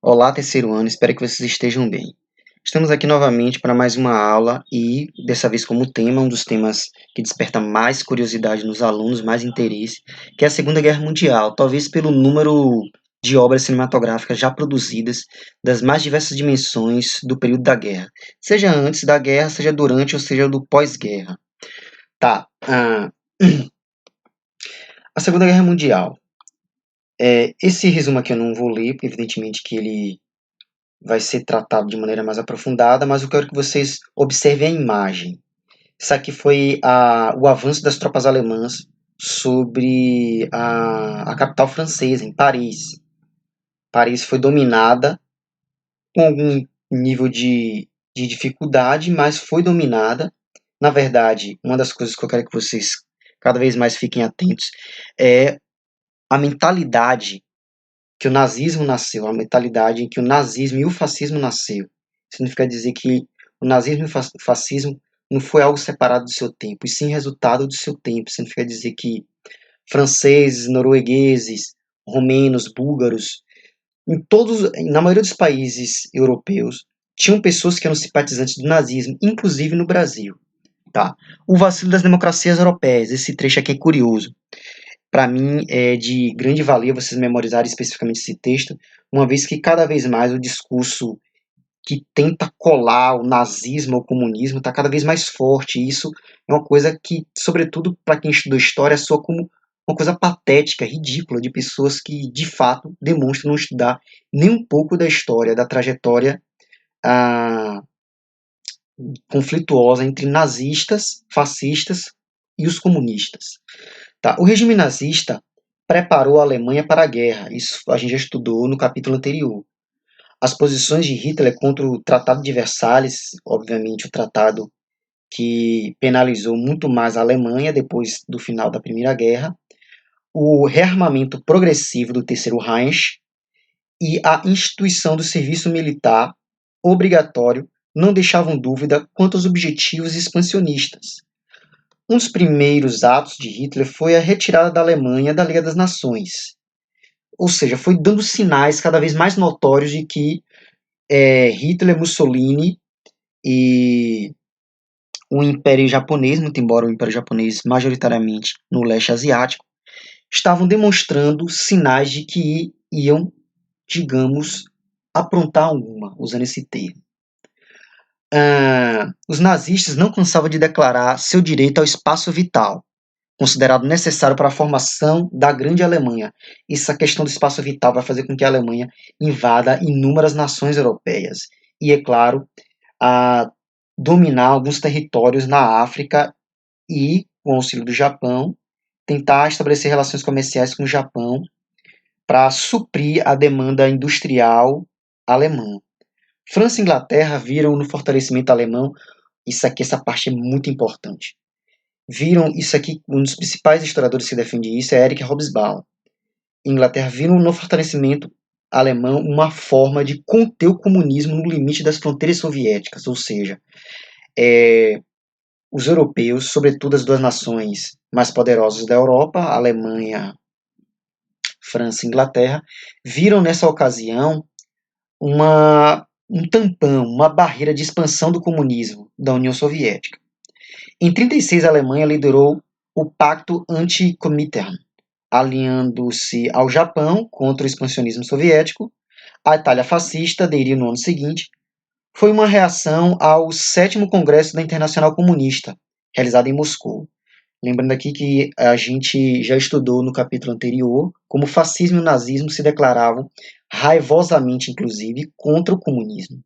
Olá, terceiro ano, espero que vocês estejam bem. Estamos aqui novamente para mais uma aula e, dessa vez como tema, um dos temas que desperta mais curiosidade nos alunos, mais interesse, que é a Segunda Guerra Mundial, talvez pelo número de obras cinematográficas já produzidas das mais diversas dimensões do período da guerra, seja antes da guerra, seja durante ou seja do pós-guerra. Tá, a Segunda Guerra Mundial. Esse resumo aqui eu não vou ler, porque evidentemente que ele vai ser tratado de maneira mais aprofundada, mas eu quero que vocês observem a imagem. Isso aqui foi o avanço das tropas alemãs sobre a capital francesa, em Paris. Paris foi dominada com algum nível de dificuldade, mas foi dominada. Na verdade, uma das coisas que eu quero que vocês cada vez mais fiquem atentos é a mentalidade que o nazismo nasceu, a mentalidade em que o nazismo e o fascismo nasceu. Significa dizer que o nazismo e o fascismo não foi algo separado do seu tempo, e sim resultado do seu tempo. Significa dizer que franceses, noruegueses, romenos, búlgaros, na maioria dos países europeus, tinham pessoas que eram simpatizantes do nazismo, inclusive no Brasil. Tá? O vacilo das democracias europeias, esse trecho aqui é curioso. Para mim é de grande valia vocês memorizarem especificamente esse texto, uma vez que cada vez mais o discurso que tenta colar o nazismo ou o comunismo está cada vez mais forte. E isso é uma coisa que, sobretudo para quem estudou história, soa como uma coisa patética, ridícula, de pessoas que de fato demonstram não estudar nem um pouco da história, da trajetória ah, conflituosa entre nazistas, fascistas e os comunistas. Tá? O regime nazista preparou a Alemanha para a guerra. Isso a gente já estudou no capítulo anterior. As posições de Hitler contra o Tratado de Versalhes, obviamente o tratado que penalizou muito mais a Alemanha depois do final da Primeira Guerra, o rearmamento progressivo do Terceiro Reich e a instituição do serviço militar obrigatório não deixavam dúvida quanto aos objetivos expansionistas. Um dos primeiros atos de Hitler foi a retirada da Alemanha da Liga das Nações. Ou seja, foi dando sinais cada vez mais notórios de que Hitler, Mussolini e o Império Japonês, muito embora o Império Japonês majoritariamente no leste asiático, estavam demonstrando sinais de que iam, digamos, aprontar alguma, usando esse termo. Os nazistas não cansavam de declarar seu direito ao espaço vital, considerado necessário para a formação da grande Alemanha. Essa questão do espaço vital vai fazer com que a Alemanha invada inúmeras nações europeias. E, é claro, a dominar alguns territórios na África e, com o auxílio do Japão, tentar estabelecer relações comerciais com o Japão para suprir a demanda industrial alemã. França e Inglaterra viram no fortalecimento alemão, essa parte é muito importante. Viram isso aqui, um dos principais historiadores que defende isso é Eric Hobsbawm. Inglaterra viram no fortalecimento alemão uma forma de conter o comunismo no limite das fronteiras soviéticas, ou seja, os europeus, sobretudo as duas nações mais poderosas da Europa, Alemanha, França e Inglaterra, viram nessa ocasião um tampão, uma barreira de expansão do comunismo da União Soviética. Em 1936, a Alemanha liderou o Pacto Anti-Comintern, alinhando-se ao Japão contra o expansionismo soviético. A Itália fascista aderiu no ano seguinte. Foi uma reação ao 7º Congresso da Internacional Comunista, realizado em Moscou. Lembrando aqui que a gente já estudou no capítulo anterior como o fascismo e o nazismo se declaravam raivosamente, inclusive, contra o comunismo,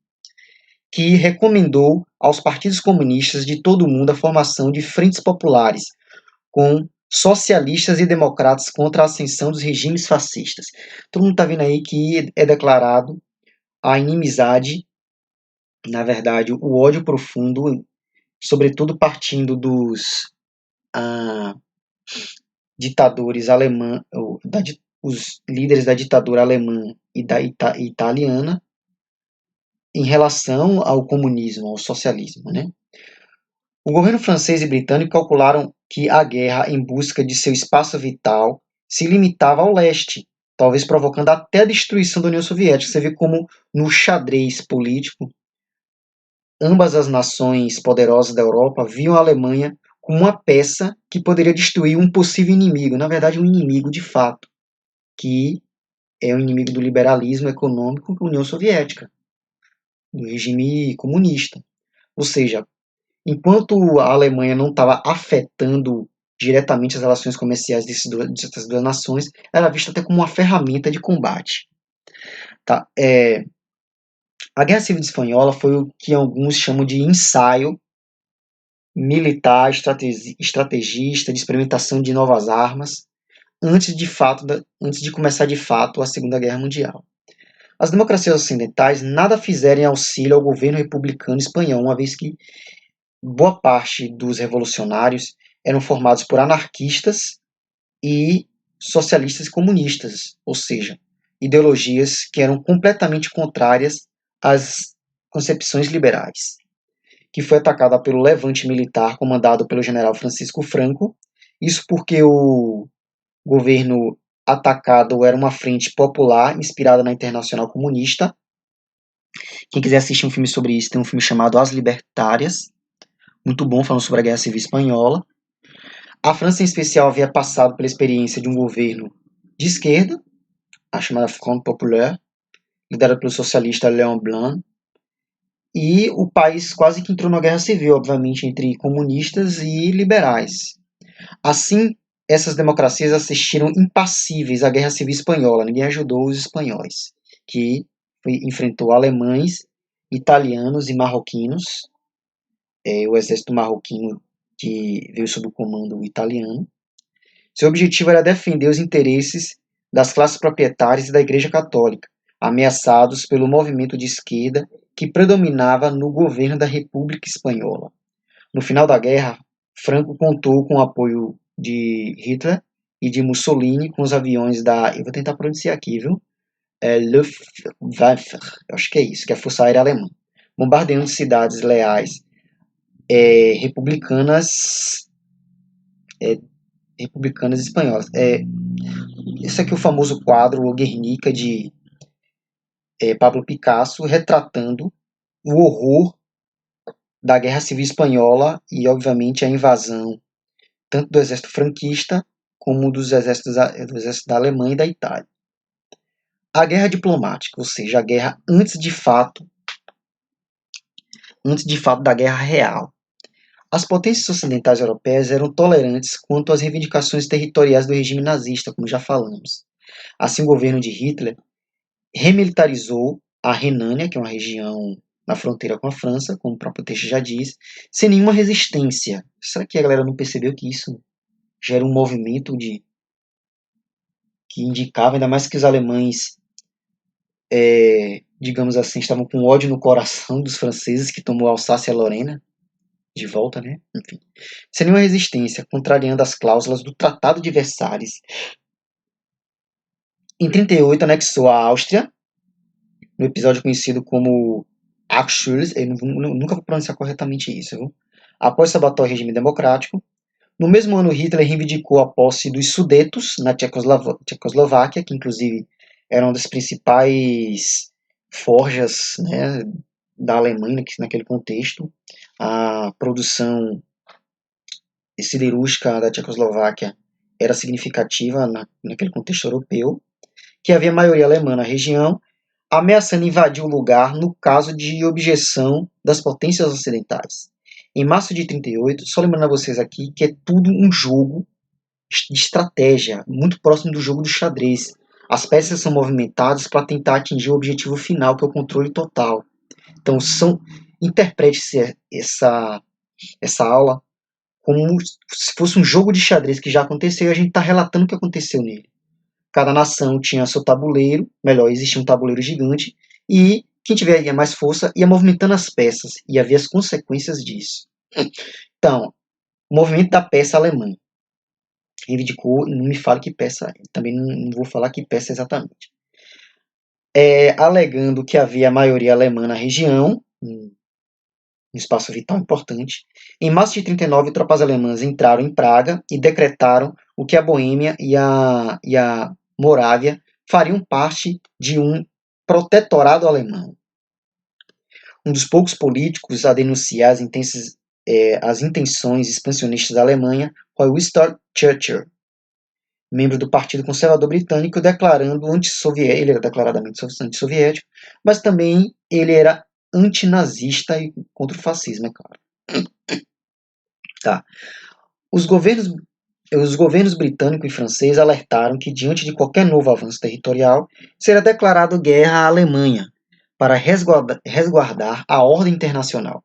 que recomendou aos partidos comunistas de todo o mundo a formação de frentes populares com socialistas e democratas contra a ascensão dos regimes fascistas. Todo mundo está vendo aí que é declarado a inimizade, na verdade, o ódio profundo, sobretudo partindo dos ditadores alemães, os líderes da ditadura alemã e da italiana, em relação ao comunismo, ao socialismo, né? O governo francês e britânico calcularam que a guerra em busca de seu espaço vital se limitava ao leste, talvez provocando até a destruição da União Soviética. Você vê como no xadrez político, ambas as nações poderosas da Europa viam a Alemanha como uma peça que poderia destruir um possível inimigo, na verdade um inimigo de fato, que é o inimigo do liberalismo econômico, a União Soviética, do regime comunista. Ou seja, enquanto a Alemanha não estava afetando diretamente as relações comerciais dessas duas nações, era vista até como uma ferramenta de combate. Tá? A Guerra Civil Espanhola foi o que alguns chamam de ensaio militar, estrategista, de experimentação de novas armas, antes de começar de fato a Segunda Guerra Mundial. As democracias ocidentais nada fizeram em auxílio ao governo republicano espanhol, uma vez que boa parte dos revolucionários eram formados por anarquistas e socialistas comunistas, ou seja, ideologias que eram completamente contrárias às concepções liberais, que foi atacada pelo levante militar comandado pelo general Francisco Franco, isso porque o governo atacado era uma frente popular inspirada na Internacional Comunista. Quem quiser assistir um filme sobre isso, tem um filme chamado As Libertárias, muito bom, falando sobre a Guerra Civil Espanhola. A França, em especial, havia passado pela experiência de um governo de esquerda, a chamada Front Populaire, liderado pelo socialista Léon Blum, e o país quase que entrou na guerra civil, obviamente, entre comunistas e liberais. Assim, essas democracias assistiram impassíveis à Guerra Civil Espanhola. Ninguém ajudou os espanhóis, que enfrentou alemães, italianos e marroquinos. O exército marroquino que veio sob o comando italiano. Seu objetivo era defender os interesses das classes proprietárias e da Igreja Católica, ameaçados pelo movimento de esquerda que predominava no governo da República Espanhola. No final da guerra, Franco contou com o apoio de Hitler e de Mussolini com os aviões da... Eu vou tentar pronunciar aqui, viu? Luftwaffe, acho que é isso, que é a Força Aérea Alemã, bombardeando cidades leais republicanas espanholas. Esse aqui é o famoso quadro O Guernica de Pablo Picasso, retratando o horror da Guerra Civil Espanhola e, obviamente, a invasão tanto do exército franquista como dos exércitos da Alemanha e da Itália. A guerra diplomática, ou seja, a guerra antes de fato da guerra real. As potências ocidentais europeias eram tolerantes quanto às reivindicações territoriais do regime nazista, como já falamos. Assim, o governo de Hitler remilitarizou a Renânia, que é uma região na fronteira com a França, como o próprio texto já diz, sem nenhuma resistência. Será que a galera não percebeu que isso gera um movimento que indicava, ainda mais que os alemães, digamos assim, estavam com ódio no coração dos franceses que tomou Alsácia e Lorena de volta, né? Enfim, sem nenhuma resistência, contrariando as cláusulas do Tratado de Versalhes. Em 1938, anexou a Áustria, no episódio conhecido como Anschluss, eu nunca vou pronunciar corretamente isso, viu? Após sabotar o regime democrático. No mesmo ano, Hitler reivindicou a posse dos Sudetos na Tchecoslováquia, que inclusive era uma das principais forjas, né, da Alemanha naquele contexto. A produção siderúrgica da Tchecoslováquia era significativa naquele contexto europeu, que havia maioria alemã na região, ameaçando invadir o lugar no caso de objeção das potências ocidentais. Em março de 1938, só lembrando a vocês aqui que é tudo um jogo de estratégia, muito próximo do jogo do xadrez. As peças são movimentadas para tentar atingir o objetivo final, que é o controle total. Então, interprete-se essa aula como se fosse um jogo de xadrez que já aconteceu e a gente está relatando o que aconteceu nele. Cada nação tinha seu tabuleiro, melhor, existia um tabuleiro gigante, e quem tiver mais força ia movimentando as peças, e havia as consequências disso. Então, o movimento da peça alemã reivindicou, não me fale que peça é, também não vou falar que peça exatamente. Alegando que havia maioria alemã na região, um espaço vital importante. Em março de 1939, tropas alemãs entraram em Praga e decretaram o que a Boêmia e a Morávia fariam parte de um protetorado alemão. Um dos poucos políticos a denunciar as intenções expansionistas da Alemanha foi Winston Churchill, membro do Partido Conservador Britânico, declarando antissoviético. Ele era declaradamente antissoviético, mas também ele era antinazista e contra o fascismo, é claro. Tá. Os governos britânico e francês alertaram que, diante de qualquer novo avanço territorial, seria declarado guerra à Alemanha para resguardar a ordem internacional.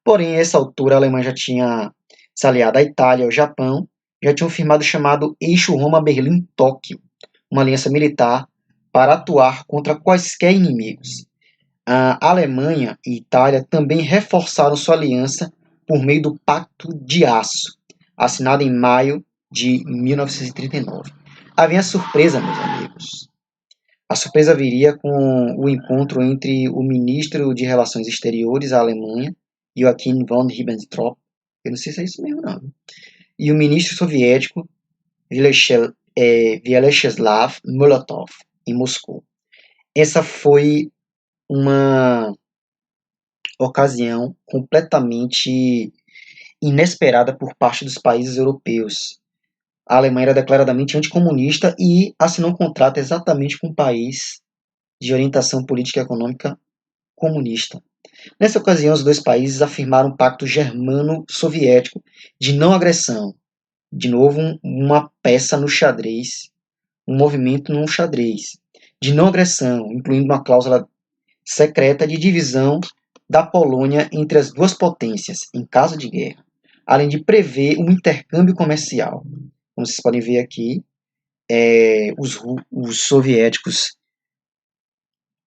Porém, a essa altura, a Alemanha já tinha se aliado à Itália e ao Japão, já tinham firmado o chamado Eixo Roma-Berlim-Tóquio, uma aliança militar para atuar contra quaisquer inimigos. A Alemanha e Itália também reforçaram sua aliança por meio do Pacto de Aço, assinado em maio de 1939. Havia a surpresa, meus amigos. A surpresa viria com o encontro entre o ministro de Relações Exteriores da Alemanha, Joachim von Ribbentrop, eu não sei se é isso mesmo não, e o ministro soviético Vyacheslav Molotov, em Moscou. Essa foi uma ocasião completamente inesperada por parte dos países europeus. A Alemanha era declaradamente anticomunista e assinou um contrato exatamente com um país de orientação política e econômica comunista. Nessa ocasião, os dois países afirmaram um pacto germano-soviético de não agressão. De novo, uma peça no xadrez, um movimento num xadrez. De não agressão, incluindo uma cláusula secreta de divisão da Polônia entre as duas potências, em caso de guerra, além de prever um intercâmbio comercial. Como vocês podem ver aqui, os soviéticos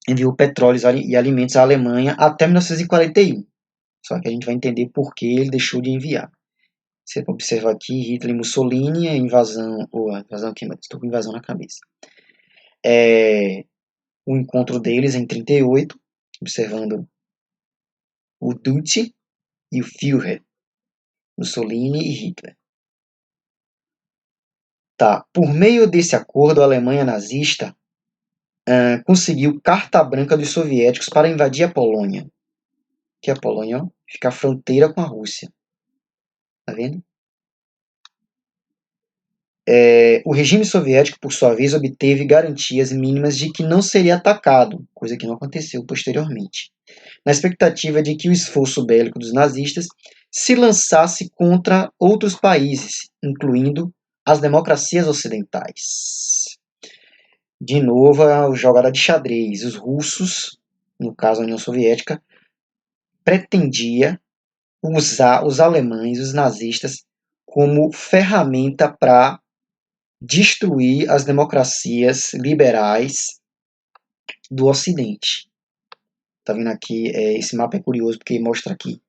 enviou petróleo e alimentos à Alemanha até 1941. Só que a gente vai entender por que ele deixou de enviar. Você observa aqui Hitler e Mussolini, a invasão aqui, mas estou com invasão na cabeça. O encontro deles em 1938, observando o Duce e o Führer, Mussolini e Hitler. Tá. Por meio desse acordo, a Alemanha nazista conseguiu carta branca dos soviéticos para invadir a Polônia. Que a Polônia fica à fronteira com a Rússia. Tá vendo? O regime soviético, por sua vez, obteve garantias mínimas de que não seria atacado, coisa que não aconteceu posteriormente, na expectativa de que o esforço bélico dos nazistas se lançasse contra outros países, incluindo as democracias ocidentais. De novo, a jogada de xadrez. Os russos, no caso a União Soviética, pretendia usar os alemães, os nazistas, como ferramenta para destruir as democracias liberais do Ocidente. Tá vendo aqui? Esse mapa é curioso porque mostra aqui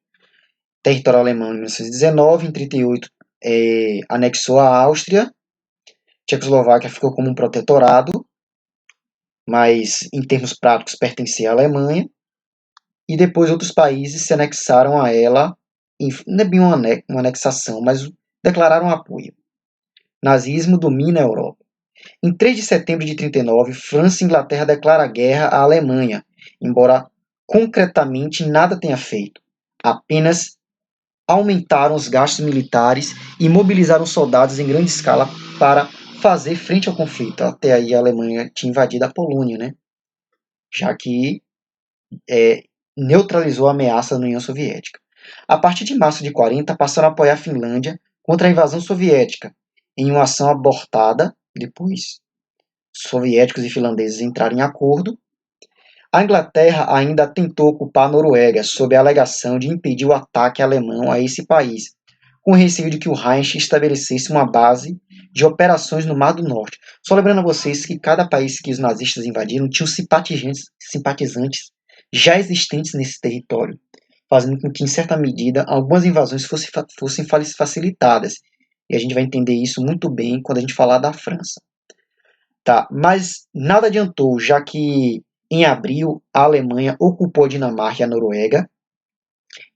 território alemão em 1919, em 1938 anexou a Áustria, Tchecoslováquia ficou como um protetorado, mas em termos práticos pertencia à Alemanha, e depois outros países se anexaram a ela, não é bem uma anexação, mas declararam apoio. Nazismo domina a Europa. Em 3 de setembro de 1939, França e Inglaterra declaram guerra à Alemanha, embora concretamente nada tenha feito. Apenas aumentaram os gastos militares e mobilizaram soldados em grande escala para fazer frente ao conflito. Até aí a Alemanha tinha invadido a Polônia, né? Já que neutralizou a ameaça da União Soviética. A partir de março de 1940, passaram a apoiar a Finlândia contra a invasão soviética, em uma ação abortada. Depois, soviéticos e finlandeses entraram em acordo. A Inglaterra ainda tentou ocupar a Noruega, sob a alegação de impedir o ataque alemão a esse país, com receio de que o Reich estabelecesse uma base de operações no Mar do Norte. Só lembrando a vocês que cada país que os nazistas invadiram tinha simpatizantes já existentes nesse território, fazendo com que, em certa medida, algumas invasões fossem facilitadas. E a gente vai entender isso muito bem quando a gente falar da França. Tá, mas nada adiantou, já que em abril a Alemanha ocupou a Dinamarca e a Noruega.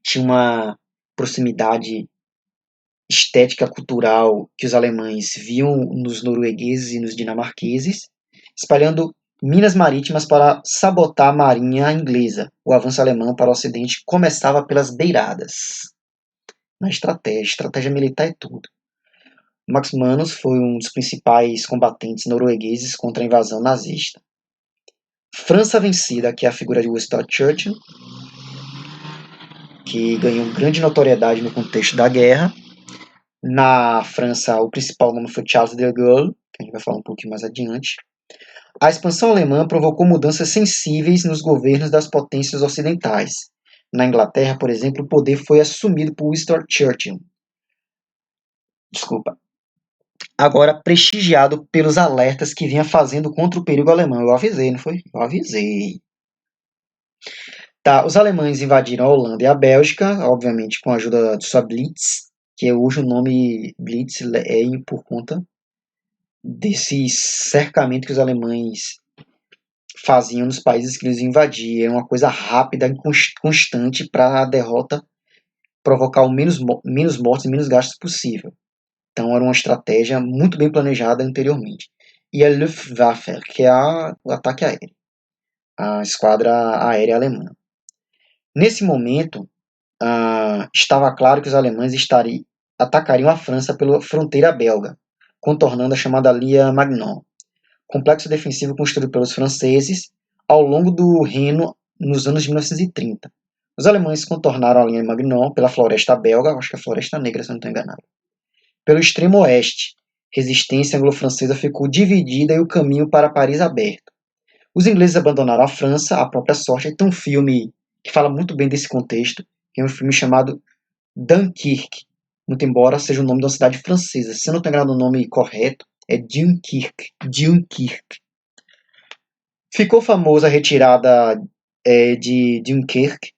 Tinha uma proximidade estética cultural que os alemães viam nos noruegueses e nos dinamarqueses, espalhando minas marítimas para sabotar a marinha inglesa. O avanço alemão para o ocidente começava pelas beiradas. Na estratégia militar é tudo. Max Manus foi um dos principais combatentes noruegueses contra a invasão nazista. França vencida, que é a figura de Winston Churchill, que ganhou grande notoriedade no contexto da guerra. Na França, o principal nome foi Charles de Gaulle, que a gente vai falar um pouquinho mais adiante. A expansão alemã provocou mudanças sensíveis nos governos das potências ocidentais. Na Inglaterra, por exemplo, o poder foi assumido por Winston Churchill. Agora prestigiado pelos alertas que vinha fazendo contra o perigo alemão. Eu avisei, não foi? Eu avisei. Tá, os alemães invadiram a Holanda e a Bélgica, obviamente com a ajuda de sua Blitz, que hoje o nome Blitz é por conta desse cercamento que os alemães faziam nos países que eles invadiam. Era uma coisa rápida e constante para a derrota provocar o menos mortes e menos gastos possível. Então era uma estratégia muito bem planejada anteriormente. E a Luftwaffe, que é o ataque aéreo, a esquadra aérea alemã. Nesse momento, estava claro que os alemães atacariam a França pela fronteira belga, contornando a chamada Linha Maginot, complexo defensivo construído pelos franceses ao longo do Reno nos anos de 1930. Os alemães contornaram a linha Maginot pela floresta belga, acho que é a Floresta Negra, se eu não estou enganado. Pelo extremo oeste, resistência anglo-francesa ficou dividida e o caminho para Paris aberto. Os ingleses abandonaram a França à própria sorte. Tem um filme que fala muito bem desse contexto, que é um filme chamado Dunkirk, muito embora seja o nome de uma cidade francesa. Se eu não estou enganado, o nome correto é Dunkirk. Ficou famosa a retirada de Dunkirk,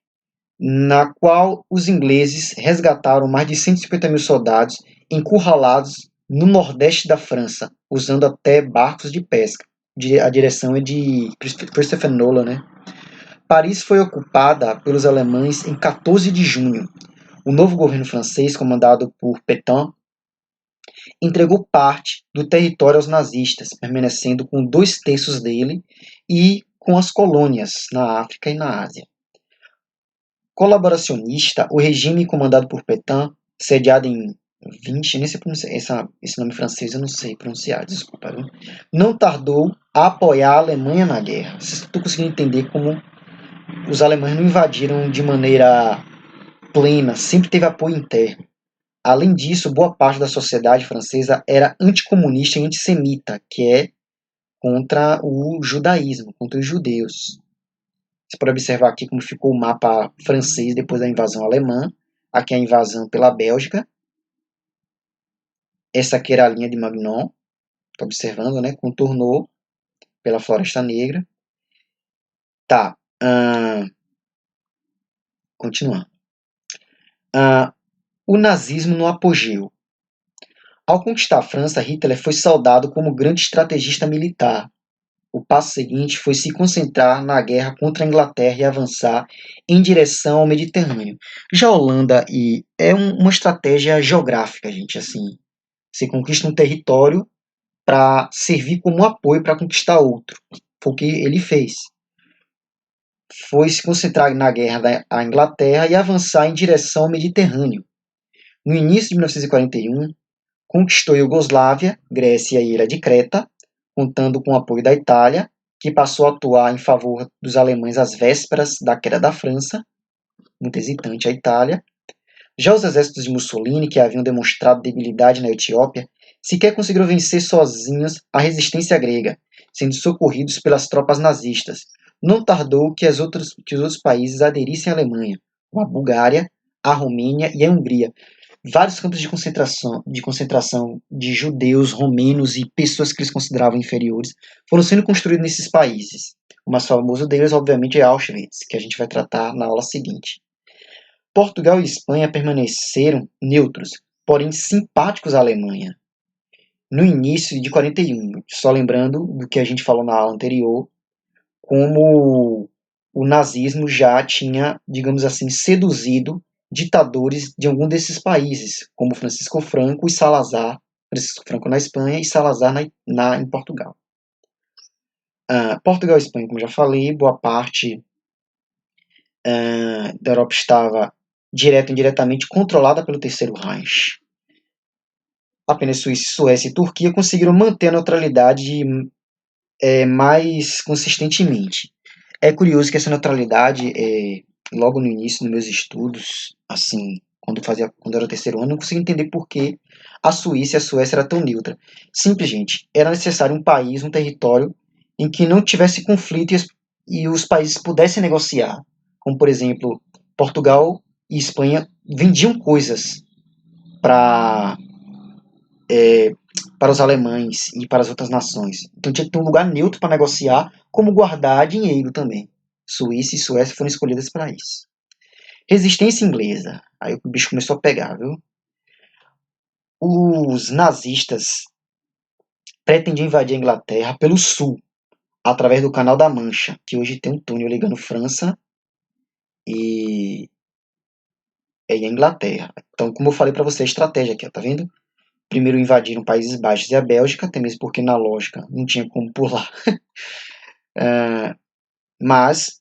na qual os ingleses resgataram mais de 150 mil soldados encurralados no nordeste da França, usando até barcos de pesca. A direção é de Christopher Nolan, né? Paris foi ocupada pelos alemães em 14 de junho. O novo governo francês, comandado por Pétain, entregou parte do território aos nazistas, permanecendo com 2/3 dele e com as colônias na África e na Ásia. Colaboracionista, o regime comandado por Pétain, sediado em 20, nem sei pronunciar, esse nome francês eu não sei pronunciar, desculpa, viu? Não tardou a apoiar a Alemanha na guerra. Vocês estão conseguindo entender como os alemães não invadiram de maneira plena, sempre teve apoio interno. Além disso, boa parte da sociedade francesa era anticomunista e antissemita, que é contra o judaísmo, contra os judeus. Você pode observar aqui como ficou o mapa francês depois da invasão alemã. Aqui a invasão pela Bélgica. Essa aqui era a linha de Maginot. Está observando, né? Contornou pela Floresta Negra. Tá. Continuando. O nazismo no apogeu. Ao conquistar a França, Hitler foi saudado como grande estrategista militar. O passo seguinte foi se concentrar na guerra contra a Inglaterra e avançar em direção ao Mediterrâneo. Já a Holanda é uma estratégia geográfica, gente. Assim, você conquista um território para servir como apoio para conquistar outro. Foi o que ele fez. Foi se concentrar na guerra da Inglaterra e avançar em direção ao Mediterrâneo. No início de 1941, conquistou a Iugoslávia, Grécia e a ilha de Creta, contando com o apoio da Itália, que passou a atuar em favor dos alemães às vésperas da queda da França, muito hesitante a Itália. Já os exércitos de Mussolini, que haviam demonstrado debilidade na Etiópia, sequer conseguiram vencer sozinhos a resistência grega, sendo socorridos pelas tropas nazistas. Não tardou que os outros países aderissem à Alemanha, como a Bulgária, a Romênia e a Hungria. Vários campos de concentração de judeus, romenos e pessoas que eles consideravam inferiores foram sendo construídos nesses países. O mais famoso deles, obviamente, é Auschwitz, que a gente vai tratar na aula seguinte. Portugal e Espanha permaneceram neutros, porém simpáticos à Alemanha. No início de 41, só lembrando do que a gente falou na aula anterior, como o nazismo já tinha, digamos assim, seduzido ditadores de algum desses países, como Francisco Franco e Salazar, Francisco Franco na Espanha e Salazar em Portugal. Portugal e Espanha, como já falei, boa parte da Europa estava direto ou indiretamente controlada pelo Terceiro Reich. Apenas Suécia e Turquia conseguiram manter a neutralidade mais consistentemente. É curioso que essa neutralidade, logo no início dos meus estudos, assim, quando era o terceiro ano, eu não conseguia entender por que a Suíça e a Suécia eram tão neutra. Simples, gente, era necessário um país, um território em que não tivesse conflito e os países pudessem negociar. Como, por exemplo, Portugal e Espanha vendiam coisas para para os alemães e para as outras nações. Então tinha que ter um lugar neutro para negociar, como guardar dinheiro também. Suíça e Suécia foram escolhidas para isso. Resistência inglesa. Aí o bicho começou a pegar, viu? Os nazistas pretendiam invadir a Inglaterra pelo sul, através do Canal da Mancha, que hoje tem um túnel ligando França e, a Inglaterra. Então, como eu falei para você, a estratégia aqui, ó, tá vendo? Primeiro invadiram Países Baixos e a Bélgica, até mesmo porque na lógica não tinha como pular. Mas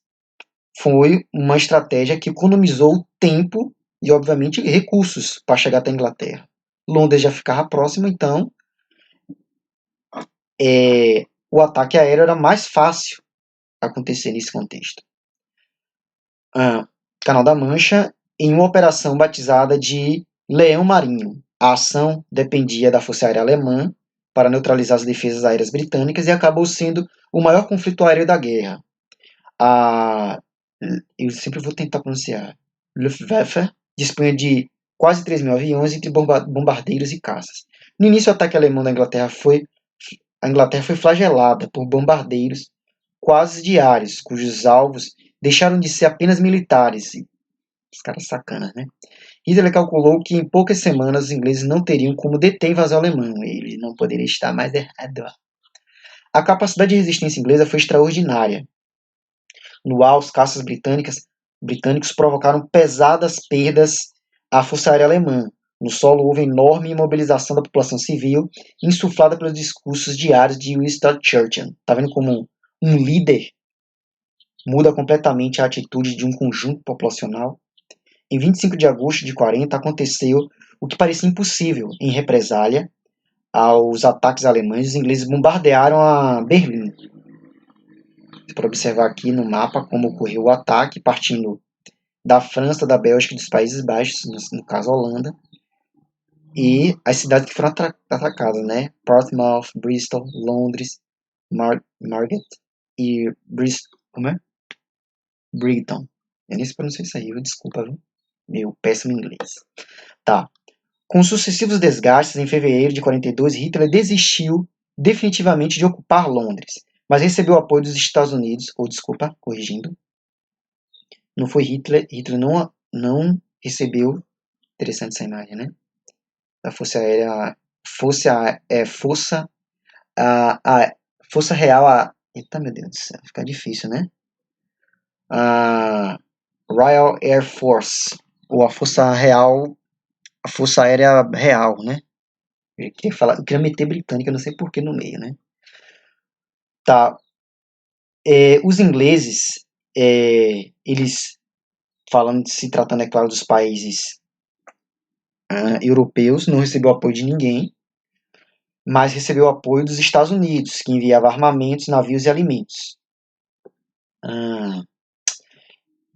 foi uma estratégia que economizou tempo e, obviamente, recursos para chegar até a Inglaterra. Londres já ficava próximo, então o ataque aéreo era mais fácil acontecer nesse contexto. Canal da Mancha, em uma operação batizada de Leão Marinho. A ação dependia da Força Aérea Alemã para neutralizar as defesas aéreas britânicas e acabou sendo o maior conflito aéreo da guerra. Eu sempre vou tentar pronunciar. Luftwaffe dispunha de quase 3 mil aviões entre bombardeiros e caças. No início, o ataque alemão da Inglaterra a Inglaterra foi flagelada por bombardeiros quase diários, cujos alvos deixaram de ser apenas militares. Os caras sacanas, né? Hitler calculou que em poucas semanas os ingleses não teriam como deter a invasão alemã. Ele não poderia estar mais errado. A capacidade de resistência inglesa foi extraordinária. No ar, os caças britânicos provocaram pesadas perdas à Força Aérea Alemã. No solo houve enorme imobilização da população civil, insuflada pelos discursos diários de Winston Churchill. Tá vendo como um líder muda completamente a atitude de um conjunto populacional? Em 25 de agosto de 40 aconteceu o que parecia impossível. Em represália aos ataques alemães, os ingleses bombardearam a Berlim. Para observar aqui no mapa como ocorreu o ataque, partindo da França, da Bélgica e dos Países Baixos, no caso a Holanda, e as cidades que foram atacadas, né? Portsmouth, Bristol, Londres, Margate e como é? Brighton. Eu nem sei pronunciar isso aí, desculpa, viu? Meu péssimo inglês. Tá. Com sucessivos desgastes, em fevereiro de 42, Hitler desistiu definitivamente de ocupar Londres, mas recebeu apoio dos Estados Unidos, corrigindo, não foi Hitler não recebeu, interessante essa imagem, né? Da Força Aérea, Força Real, eita meu Deus do céu, fica difícil, né? A Royal Air Force, ou a Força Real, a Força Aérea Real, né? Eu queria meter britânica, não sei por que no meio, né? Tá. Os ingleses, eles, se tratando, é claro, dos países europeus, não recebeu apoio de ninguém, mas recebeu apoio dos Estados Unidos, que enviava armamentos, navios e alimentos.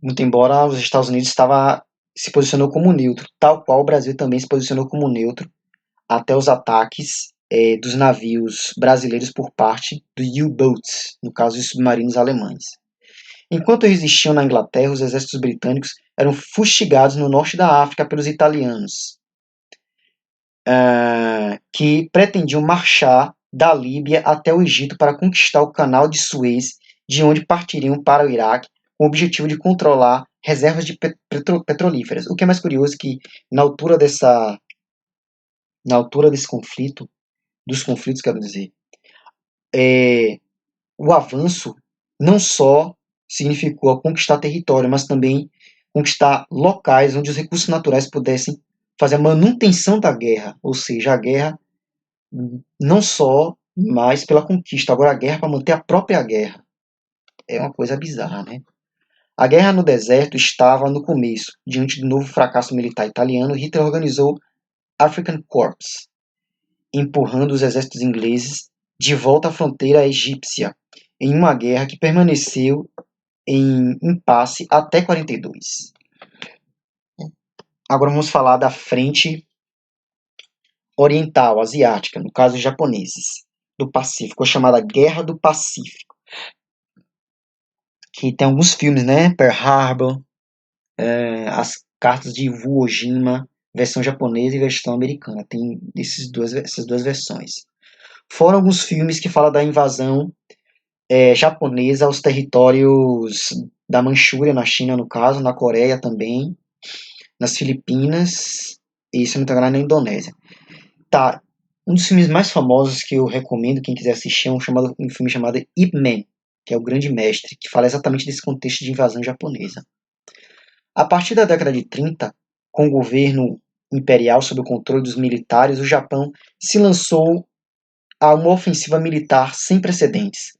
Muito embora os Estados Unidos se posicionou como neutro, tal qual o Brasil também se posicionou como neutro até os ataques dos navios brasileiros por parte dos U-boats, no caso os submarinos alemães. Enquanto resistiam na Inglaterra, os exércitos britânicos eram fustigados no norte da África pelos italianos, que pretendiam marchar da Líbia até o Egito para conquistar o Canal de Suez, de onde partiriam para o Iraque, com o objetivo de controlar reservas de petrolíferas. O que é mais curioso é que, na altura desse conflito, dos conflitos, quero dizer, o avanço não só significou conquistar território, mas também conquistar locais onde os recursos naturais pudessem fazer a manutenção da guerra, ou seja, a guerra não só mas pela conquista. Agora a guerra para manter a própria guerra. É uma coisa bizarra, né? A guerra no deserto estava no começo. Diante do novo fracasso militar italiano, Hitler organizou African Corps, empurrando os exércitos ingleses de volta à fronteira egípcia, em uma guerra que permaneceu em impasse até 42. Agora vamos falar da frente oriental, asiática, no caso os japoneses, do Pacífico, a chamada Guerra do Pacífico, que tem alguns filmes, né? Pearl Harbor, as cartas de Iwo Jima, versão japonesa e versão americana. Tem essas duas versões. Foram alguns filmes que falam da invasão japonesa aos territórios da Manchúria, na China, no caso, na Coreia também, nas Filipinas e, se não me engano, na Indonésia. Tá, um dos filmes mais famosos que eu recomendo, quem quiser assistir, é um filme chamado Ip Man, que é o Grande Mestre, que fala exatamente desse contexto de invasão japonesa. A partir da década de 30, com o governo imperial sob o controle dos militares, o Japão se lançou a uma ofensiva militar sem precedentes.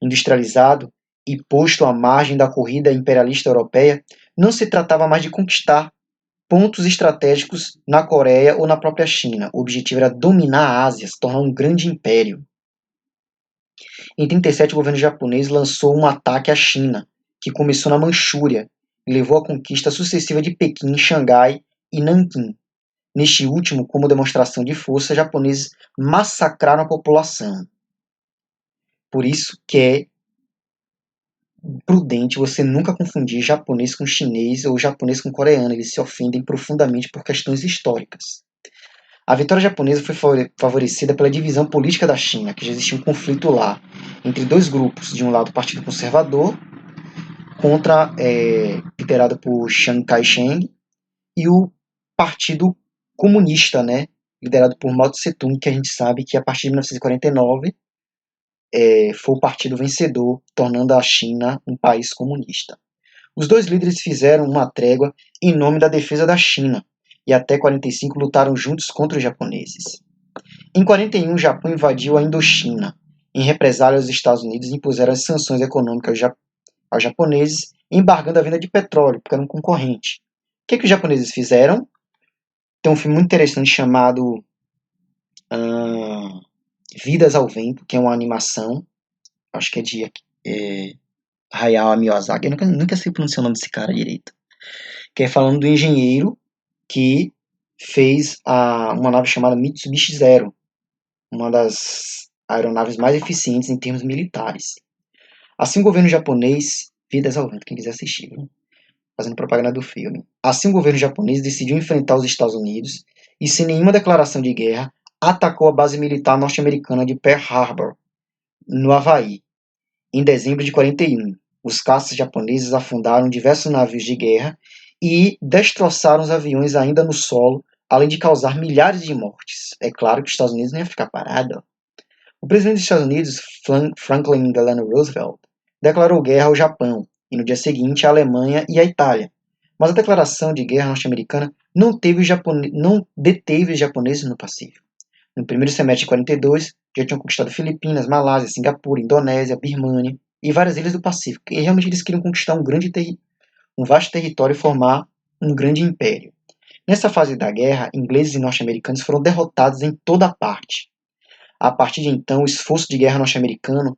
Industrializado e posto à margem da corrida imperialista europeia, não se tratava mais de conquistar pontos estratégicos na Coreia ou na própria China. O objetivo era dominar a Ásia, se tornar um grande império. Em 37, o governo japonês lançou um ataque à China, que começou na Manchúria e levou à conquista sucessiva de Pequim, Xangai e Nanquim. Neste último, como demonstração de força, japoneses massacraram a população. Por isso que é prudente você nunca confundir japonês com chinês ou japonês com coreano. Eles se ofendem profundamente por questões históricas. A vitória japonesa foi favorecida pela divisão política da China, que já existia um conflito lá entre dois grupos. De um lado, o Partido Conservador, liderado por Chiang Kai-shek, e o Partido Comunista, né, liderado por Mao Tse-tung, que a gente sabe que a partir de 1949 foi o partido vencedor, tornando a China um país comunista. Os dois líderes fizeram uma trégua em nome da defesa da China e até 45 lutaram juntos contra os japoneses. Em 41, o Japão invadiu a Indochina. Em represália, os Estados Unidos impuseram as sanções econômicas aos japoneses, embargando a venda de petróleo, porque era um concorrente. O que os japoneses fizeram? Tem um filme muito interessante chamado Vidas ao Vento, que é uma animação, acho que é de Hayao Miyazaki, eu nunca sei pronunciar o nome desse cara direito, que é falando do engenheiro que fez uma nave chamada Mitsubishi Zero, uma das aeronaves mais eficientes em termos militares. Assim o governo japonês, Vidas ao Vento, quem quiser assistir, viu? Fazendo propaganda do filme. Assim o governo japonês decidiu enfrentar os Estados Unidos e, sem nenhuma declaração de guerra, atacou a base militar norte-americana de Pearl Harbor, no Havaí. Em dezembro de 41, os caças japoneses afundaram diversos navios de guerra e destroçaram os aviões ainda no solo, além de causar milhares de mortes. É claro que os Estados Unidos não ia ficar parado. O presidente dos Estados Unidos, Franklin Delano Roosevelt, declarou guerra ao Japão e no dia seguinte à Alemanha e à Itália. Mas a declaração de guerra norte-americana não deteve os japoneses no Pacífico. No primeiro semestre de 42, já tinham conquistado Filipinas, Malásia, Singapura, Indonésia, Birmânia e várias ilhas do Pacífico. E realmente eles queriam conquistar um vasto território e formar um grande império. Nessa fase da guerra, ingleses e norte-americanos foram derrotados em toda a parte. A partir de então, o esforço de guerra norte-americano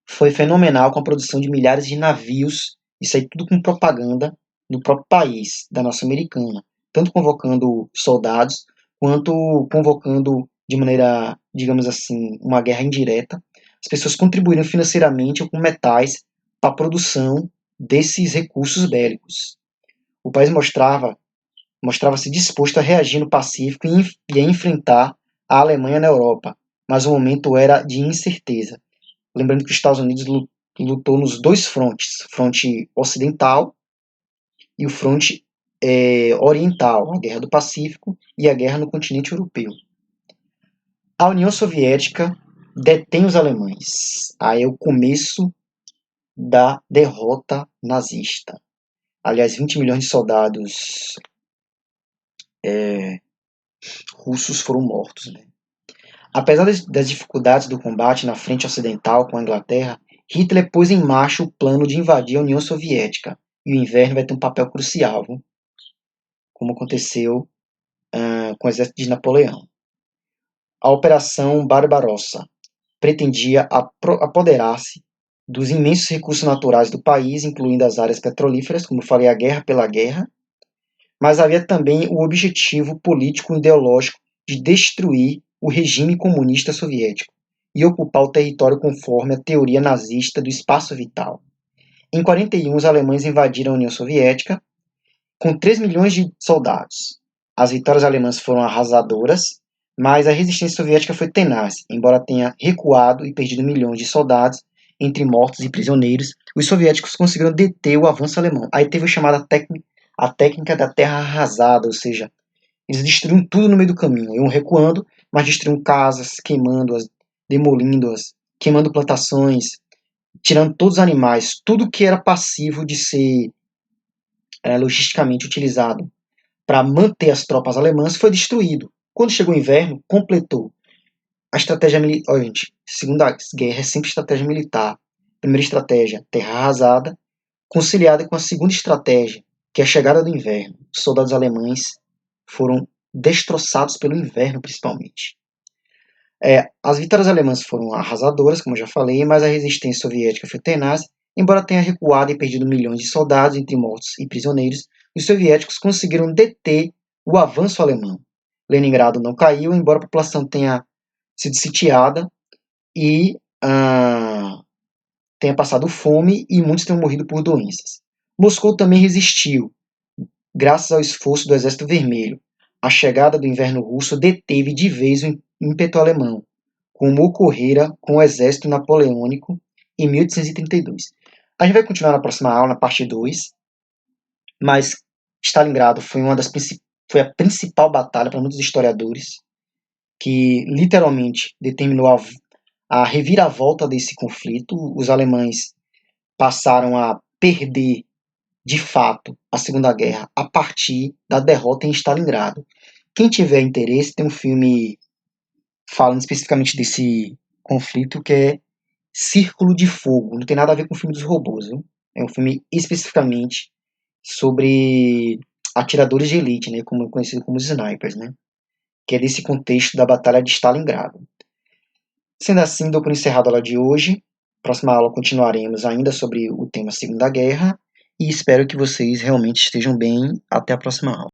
foi fenomenal, com a produção de milhares de navios, isso aí tudo com propaganda no próprio país da nação americana, tanto convocando soldados, quanto convocando de maneira, digamos assim, uma guerra indireta. As pessoas contribuíram financeiramente ou com metais para a produção desses recursos bélicos. O país mostrava-se disposto a reagir no Pacífico e a enfrentar a Alemanha na Europa, mas o momento era de incerteza. Lembrando que os Estados Unidos lutou nos dois frontes, o fronte ocidental e o fronte oriental, a Guerra do Pacífico e a guerra no continente europeu. A União Soviética detém os alemães. Aí é o começo da derrota nazista. Aliás, 20 milhões de soldados russos foram mortos, né? Apesar das dificuldades do combate na frente ocidental com a Inglaterra, Hitler pôs em marcha o plano de invadir a União Soviética, e o inverno vai ter um papel crucial, viu? Como aconteceu com o exército de Napoleão. A Operação Barbarossa pretendia apoderar-se dos imensos recursos naturais do país, incluindo as áreas petrolíferas, como eu falei, a guerra pela guerra, mas havia também o objetivo político e ideológico de destruir o regime comunista soviético e ocupar o território conforme a teoria nazista do espaço vital. Em 1941, os alemães invadiram a União Soviética com 3 milhões de soldados. As vitórias alemãs foram arrasadoras, mas a resistência soviética foi tenaz. Embora tenha recuado e perdido milhões de soldados, entre mortos e prisioneiros, os soviéticos conseguiram deter o avanço alemão. Aí teve a chamada a técnica da terra arrasada, ou seja, eles destruíram tudo no meio do caminho, iam recuando, mas destruíam casas, queimando-as, demolindo-as, queimando plantações, tirando todos os animais, tudo que era passivo de ser logisticamente utilizado para manter as tropas alemãs foi destruído. Quando chegou o inverno, completou. A estratégia militar, gente, Segunda Guerra é sempre estratégia militar. Primeira estratégia, terra arrasada, conciliada com a segunda estratégia, que é a chegada do inverno. Os soldados alemães foram destroçados pelo inverno, principalmente. As vitórias alemãs foram arrasadoras, como eu já falei, mas a resistência soviética foi tenaz. Embora tenha recuado e perdido milhões de soldados, entre mortos e prisioneiros, os soviéticos conseguiram deter o avanço alemão. Leningrado não caiu, embora a população tenha sido sitiada e tenha passado fome e muitos tenham morrido por doenças. Moscou também resistiu, graças ao esforço do Exército Vermelho. A chegada do inverno russo deteve de vez o ímpeto alemão, como ocorrera com o exército napoleônico em 1832. A gente vai continuar na próxima aula, na parte 2, mas Stalingrado foi a principal batalha para muitos historiadores, que literalmente determinou a reviravolta desse conflito. Os alemães passaram a perder, de fato, a Segunda Guerra a partir da derrota em Stalingrado. Quem tiver interesse, tem um filme falando especificamente desse conflito que é Círculo de Fogo. Não tem nada a ver com o filme dos robôs, viu? É um filme especificamente sobre atiradores de elite, né, como conhecido como os snipers, né, que é desse contexto da Batalha de Stalingrado. Sendo assim, dou por encerrado a aula de hoje. Próxima aula continuaremos ainda sobre o tema Segunda Guerra e espero que vocês realmente estejam bem. Até a próxima aula.